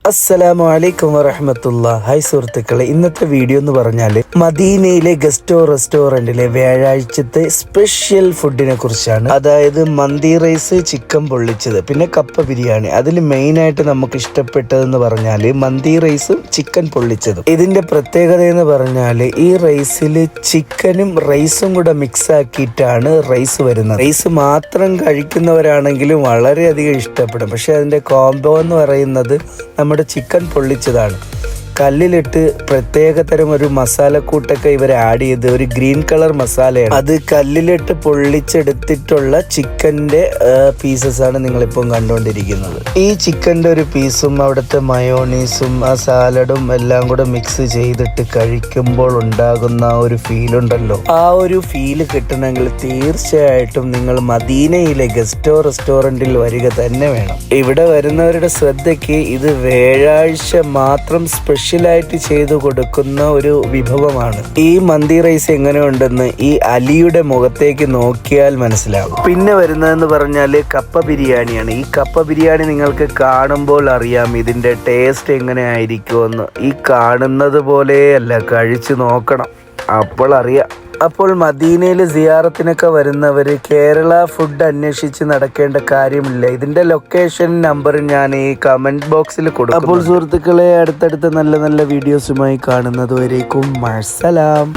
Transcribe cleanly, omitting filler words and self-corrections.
അസ്സലാമു അലൈക്കും വറഹ്മത്തുള്ളാഹി. ഹായ് സുഹൃത്തുക്കളെ, ഇന്നത്തെ വീഡിയോ എന്ന് പറഞ്ഞാൽ മദീനയിലെ ഗസ്റ്റോ റെസ്റ്റോറൻറ്റിലെ വ്യാഴാഴ്ചത്തെ സ്പെഷ്യൽ ഫുഡിനെ കുറിച്ചാണ്. അതായത് മന്തി റൈസ്, ചിക്കൻ പൊള്ളിച്ചത്, പിന്നെ കപ്പ ബിരിയാണി. അതിൽ മെയിനായിട്ട് നമുക്ക് ഇഷ്ടപ്പെട്ടതെന്ന് പറഞ്ഞാൽ മന്തി റൈസും ചിക്കൻ പൊള്ളിച്ചതും. ഇതിന്റെ പ്രത്യേകത എന്ന് പറഞ്ഞാൽ ഈ റൈസിൽ ചിക്കനും റൈസും കൂടെ മിക്സ് ആക്കിയിട്ടാണ് റൈസ് വരുന്നത്. റൈസ് മാത്രം കഴിക്കുന്നവരാണെങ്കിലും വളരെയധികം ഇഷ്ടപ്പെടും. പക്ഷെ അതിന്റെ കോംബോ എന്ന് പറയുന്നത് നമ്മുടെ ചിക്കൻ പൊള്ളിച്ചതാണ്. കല്ലിലിട്ട് പ്രത്യേക തരം ഒരു മസാലക്കൂട്ടൊക്കെ ഇവർ ആഡ് ചെയ്ത് ഒരു ഗ്രീൻ കളർ മസാലയാണ്. അത് കല്ലിലിട്ട് പൊള്ളിച്ചെടുത്തിട്ടുള്ള ചിക്കൻ്റെ പീസസ് ആണ് നിങ്ങളിപ്പം കണ്ടുകൊണ്ടിരിക്കുന്നത്. ഈ ചിക്കൻ്റെ ഒരു പീസും അവിടുത്തെ മയോണീസും ആ സാലഡും എല്ലാം കൂടെ മിക്സ് ചെയ്തിട്ട് കഴിക്കുമ്പോൾ ഉണ്ടാകുന്ന ഒരു ഫീലുണ്ടല്ലോ, ആ ഒരു ഫീല് കിട്ടണമെങ്കിൽ തീർച്ചയായിട്ടും നിങ്ങൾ മദീനയിലെ ഗസ്റ്റോ റെസ്റ്റോറൻറ്റിൽ വരിക തന്നെ വേണം. ഇവിടെ വരുന്നവരുടെ ശ്രദ്ധയ്ക്ക് ഇത് വ്യാഴാഴ്ച മാത്രം സ്പെഷ്യലായിട്ട് ചെയ്തു കൊടുക്കുന്ന ഒരു വിഭവമാണ്. ഈ മന്തി റൈസ് എങ്ങനെയുണ്ടെന്ന് ഈ അലിയുടെ മുഖത്തേക്ക് നോക്കിയാൽ മനസ്സിലാകും. പിന്നെ വരുന്നതെന്ന് പറഞ്ഞാൽ കപ്പ ബിരിയാണിയാണ്. ഈ കപ്പ ബിരിയാണി നിങ്ങൾക്ക് കാണുമ്പോൾ അറിയാം ഇതിന്റെ ടേസ്റ്റ് എങ്ങനെ ആയിരിക്കുമെന്ന്. ഈ കാണുന്നത് പോലെയല്ല, കഴിച്ചു നോക്കണം, അപ്പോൾ അറിയാം. അപ്പോൾ മദീനയിൽ സിയാറത്തിനൊക്കെ വരുന്നവർ കേരള ഫുഡ് അന്വേഷിച്ച് നടക്കേണ്ട കാര്യമില്ല. ഇതിന്റെ ലൊക്കേഷൻ നമ്പർ ഞാൻ ഈ കമന്റ് ബോക്സിൽ കൊടുക്കും. അപ്പോൾ സുഹൃത്തുക്കളെ, അടുത്തടുത്ത നല്ല നല്ല വീഡിയോസുമായി കാണുന്നത് വരേക്കും മഅസ്സലാം.